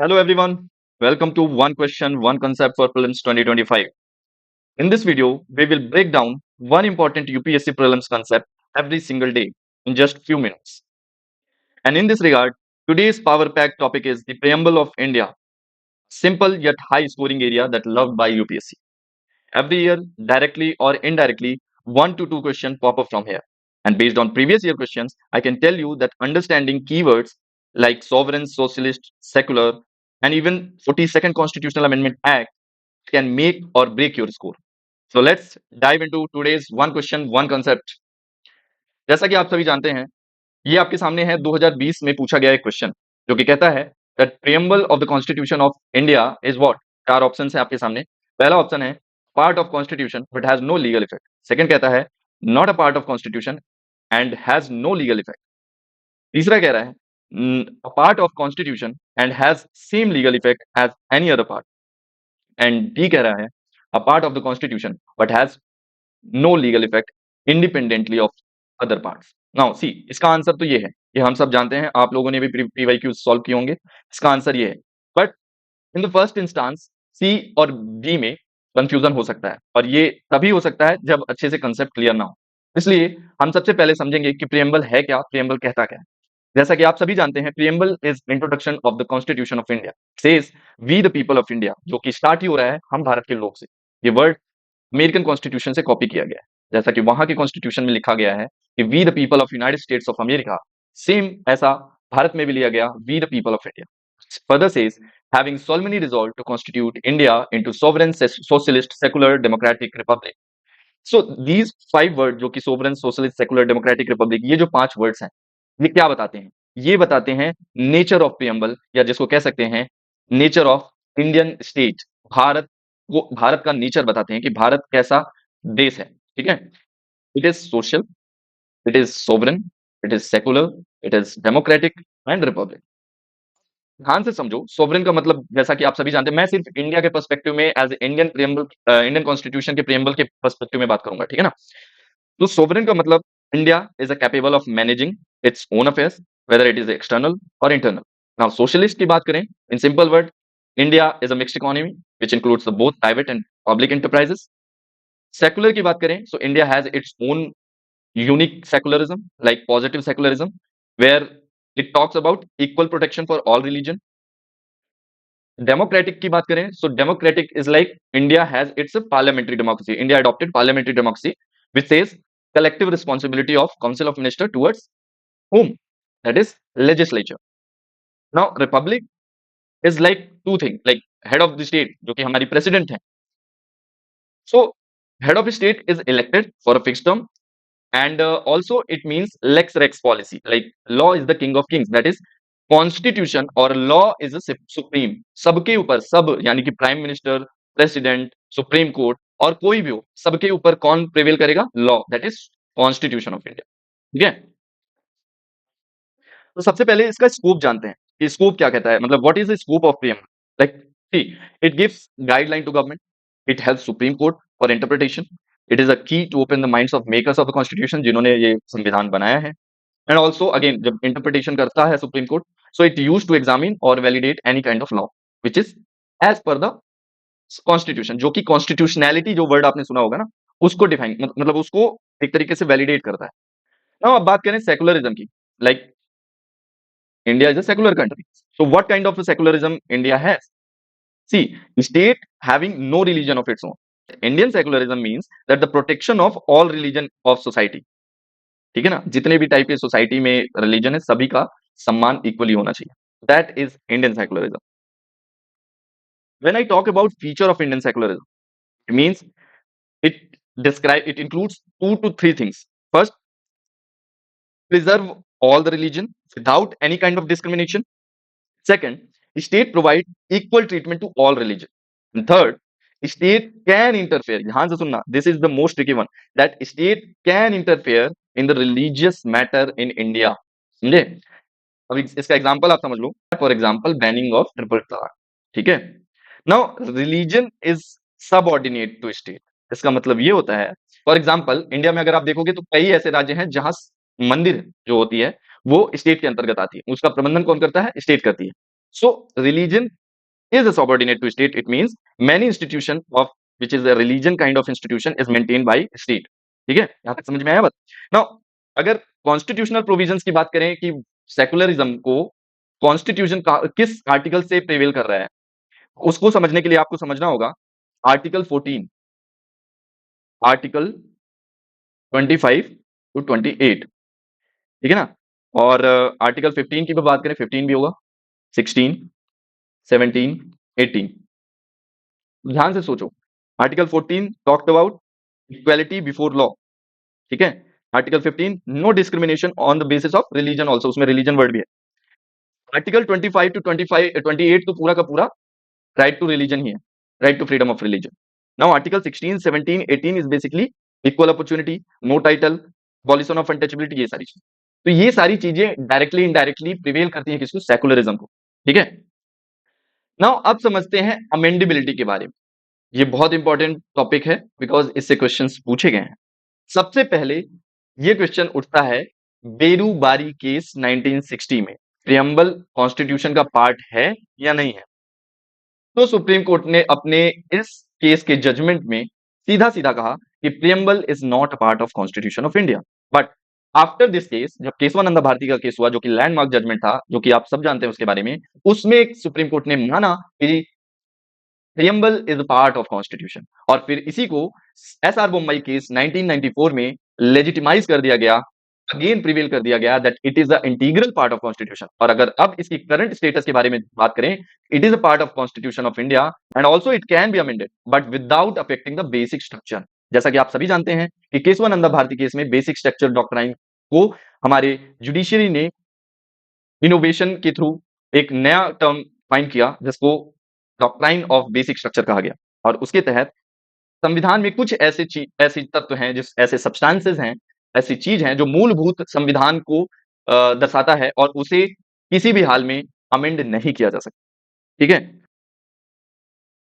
Hello everyone, welcome to One Question, One Concept for Prelims 2025. In this video, we will break down one important UPSC prelims concept every single day in just few minutes. And in this regard, today's power pack topic is the preamble of India, simple yet high scoring area that loved by UPSC. Every year, directly or indirectly, 1 to 2 questions pop up from here. And based on previous year questions, I can tell you that understanding keywords like sovereign, socialist, secular, and even 42nd Constitutional Amendment Act can make or break your score. So let's dive into today's one question, one concept. जैसा कि आप सभी जानते हैं, ये आपके सामने है 2020 में पूछा गया एक क्वेश्चन जो कि कहता है that preamble of the constitution of India is what. चार ऑप्शन है आपके सामने। पहला ऑप्शन है part of constitution but has no legal effect. Second कहता है not a part of constitution and has no legal effect. तीसरा कह रहा है a part of constitution and has same legal effect as any other part. And D कह रहा है a part of the constitution but has no legal effect independently of other parts. Now see इसका answer तो ये हम सब जानते हैं, आप लोगों ने भी पीवाईक्यू सॉल्व किए होंगे। इसका आंसर ये है, but in the first instance C और बी में कंफ्यूजन हो सकता है और ये तभी हो सकता है जब अच्छे से कंसेप्ट क्लियर ना हो। इसलिए हम सबसे पहले समझेंगे कि प्रियम्बल है क्या, प्रियम्बल कहता क्या है। जैसा कि आप सभी जानते हैं, preamble is introduction of the constitution of India. Says we the people of India, जो कि स्टार्ट ही हो रहा है हम भारत के लोग से। ये वर्ड अमेरिकन कॉन्स्टिट्यूशन से कॉपी किया गया है। जैसा कि वहां के कॉन्स्टिट्यूशन में लिखा गया है कि we the people of United States of America, same ऐसा भारत में भी लिया गया, we the people of India. Further says having solemnly resolved to constitute India into sovereign, socialist, secular, democratic republic. So these five words जो कि sovereign, socialist, secular, democratic republic, ये जो 5 वर्ड्स हैं, ये क्या बताते हैं? ये बताते हैं नेचर ऑफ प्रियम्बल, या जिसको कह सकते हैं nature of Indian state. Bharat को, भारत का नेचर बताते हैं कि भारत कैसा देश है। ठीक है, it is social, it is sovereign, it is secular, it is democratic and Republic. ध्यान से समझो, सोवरेन का मतलब जैसा कि आप सभी जानते हैं, मैं सिर्फ इंडिया के पर्सपेक्टिव में as Indian preamble, Indian constitution के प्रियम्बल के पर्सपेक्टिव में बात करूंगा। ठीक है ना। तो सोवरेन का मतलब India is a capable of managing its own affairs, whether it is external और इंटरनल। नाउ सोशलिस्ट की बात करें, in simple word, India is a mixed economy which includes both private and public enterprises. Secular की बात करें, so India has its own unique secularism, like positive secularism, where it talks about equal protection for all religion. Democratic की बात करें, so democratic is like India has it's parliamentary democracy, India adopted parliamentary democracy which says collective responsibility of council of minister towards whom, that is legislature. Now republic is like two things, like head of the state जो कि हमारी president है, so head of state is elected for a fixed term, and also it means lex rex policy, like law is the king of kings, that is constitution और law is a supreme, सबके ऊपर, सब यानी कि prime minister, president, supreme court और कोई भी हो, सबके ऊपर कौन प्रिवेल करेगा? Law, that is constitution of India. ठीक है, तो सबसे पहले इसका स्कोप जानते हैं कि स्कोप क्या कहता है, मतलब what is the scope of preamble. Like see, it gives guideline to government, it helps supreme court for interpretation, it is a key to open the minds of makers of the constitution, जिन्होंने ये संविधान बनाया है। And also again जब interpretation करता है supreme court, so it use to examine और validate any kind of law which is as per the constitution, जो कि कॉन्स्टिट्यूशनैलिटी जो वर्ड आपने सुना होगा ना, उसको डिफाइन मतलब उसको एक तरीके से वैलिडेट करता है। नाउ अब बात करें सेकुलरिज्म की, like India is a secular country, so what kind of secularism India has? See, state having no religion of its own. Indian secularism means that the protection of all religion of society. ठीक है ना, जितने भी type के society में religion है, सभी का सम्मान इक्वली होना चाहिए, that is Indian secularism. When I talk about feature of Indian secularism, it means it includes 2 to 3 things. First, preserve all the religion without any kind of discrimination. Second, state provide equal treatment to all religion. And third, state can interfere, ध्यान से सुनना, this is the most tricky one, that state can interfere in the religious matter in India. समझे? अब इसका example आप समझ लो, for example banning of triple talaq. ठीक है, now religion is subordinate to state. इसका मतलब ये होता है, फॉर एग्जांपल इंडिया में अगर आप देखोगे तो कई ऐसे राज्य हैं जहां मंदिर जो होती है वो स्टेट के अंतर्गत आती है, उसका प्रबंधन कौन करता है? स्टेट करती है। So religion is a subordinate to state. It means many institution of which is a religion kind of institution is maintained by state. ठीक है, यहाँ तक समझ में आया बात? नाउ अगर कॉन्स्टिट्यूशनल प्रोविजंस की बात करें कि सेकुलरिज्म को कॉन्स्टिट्यूशन का किस आर्टिकल से प्रिवेल कर रहा है, उसको समझने के लिए आपको समझना होगा आर्टिकल 14, आर्टिकल 25 टू 28, ठीक है ना? और आर्टिकल 15 की भी बात करें, 15 भी होगा, 16, 17, 18। ध्यान से सोचो, article 14 talked about equality before law, ठीक है? Article 15 no discrimination on the basis of religion also, उसमें रिलीजन वर्ड भी है। आर्टिकल 25 टू 28 तो पूरा का पूरा राइट टू रिलीजन ही है, right to freedom of religion. Now article 16, 17, 18 is basically equal opportunity, no title, abolition of untouchability, ये सारी चीजें। तो ये सारी चीजें डायरेक्टली इनडायरेक्टली प्रिवेल करती हैं किसको? सेकुलरिज्म को, ठीक है? नाउ अब समझते हैं अमेंडेबिलिटी के बारे में। ये बहुत इंपॉर्टेंट टॉपिक है बिकॉज इससे क्वेश्चंस पूछे गए हैं। सबसे पहले ये क्वेश्चन उठता है बेरूबारी केस 1960 में प्रियम्बल कॉन्स्टिट्यूशन का पार्ट है या नहीं है। तो सुप्रीम कोर्ट ने अपने इस केस के जजमेंट में सीधा सीधा कहा कि preamble is not a part of constitution of India. But after this case, जब केशवानंद भारती का केस हुआ जो कि लैंडमार्क जजमेंट था, जो कि आप सब जानते हैं उसके बारे में, उसमें सुप्रीम कोर्ट ने माना कि preamble is part of constitution, और फिर इसी को एसआर बोम्मई केस 1994 में लेजिटिमाइज कर दिया गया, अगेन प्रिवेल कर दिया गया that it is a integral part of constitution. और अगर अब इसकी करंट स्टेटस के बारे में बात करें, it is a part of constitution of India and also it can be amended but without affecting the basic structure. जैसा कि आप सभी जानते हैं कि केशवानंद भारती केस में बेसिक स्ट्रक्चर डॉक्ट्राइन को हमारे जुडिशियरी ने इनोवेशन के थ्रू एक नया टर्म फाइंड किया जिसको डॉक्ट्राइन ऑफ बेसिक स्ट्रक्चर कहा गया, और उसके तहत संविधान में कुछ ऐसे ऐसे तत्व हैं, जिस ऐसे सब्सटेंसेस हैं, ऐसी चीज हैं जो मूलभूत संविधान को दर्शाता है और उसे किसी भी हाल में अमेंड नहीं किया जा सकता, ठीक है?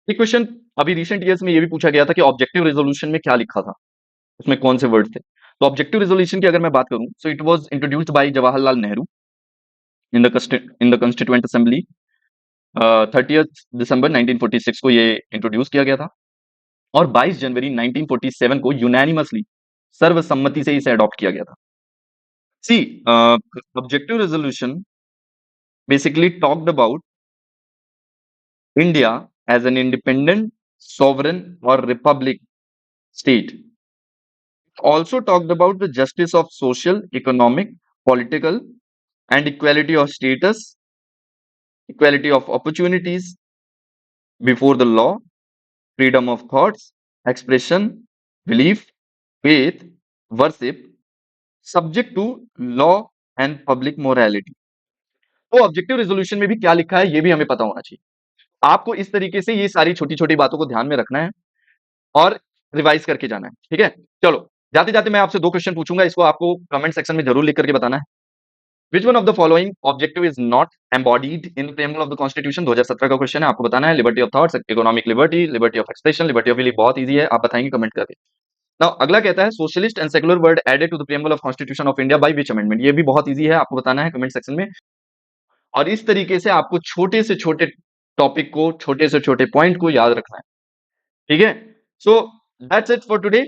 ये क्वेश्चन अभी रिसेंट ईयर्स में ये भी पूछा गया था कि ऑब्जेक्टिव रेजोल्यूशन में क्या लिखा था, उसमें कौन से वर्ड थे। तो ऑब्जेक्टिव रेजोल्यूशन की अगर मैं बात करूं, so it was introduced by Jawaharlal Nehru in the constituent assembly 30 दिसंबर 1946 को ये इंट्रोड्यूस किया गया था, और 22 जनवरी 1947 को यूनानिमसली सर्वसम्मति से इसे अडॉप्ट किया गया था। See objective resolution basically talked about India as an independent sovereign or republic state. Also talked about the justice of social, economic, political, and equality of status, equality of opportunities before the law, freedom of thoughts, expression, belief, faith, worship, subject to law and public morality. तो objective resolution में भी क्या लिखा है ये भी हमें पता होना चाहिए। आपको इस तरीके से ये सारी छोटी-छोटी बातों को ध्यान में रखना है और रिवाइज करके जाना है, ठीक है? चलो, जाते-जाते मैं आपसे 2 क्वेश्चन पूछूंगा, इसको आपको कमेंट सेक्शन में जरूर लिख करके बताना है। Which one of the following objective is not embodied in the preamble of the Constitution? 2017 का क्वेश्चन है, आपको बताना है। Liberty of thoughts, economic liberty, liberty of expression, liberty of belief, बहुत इजी है, आप बताएंगे कमेंट करके। नाउ अगला कहता है socialist and secular word added to the preamble of constitution of India by which amendment? ये भी बहुत इजी है, आपको बताना है कमेंट सेक्शन में। और इस तरीके से आपको छोटे से छोटे टॉपिक को, छोटे से छोटे पॉइंट को याद रखना है, ठीक है? So that's it for today.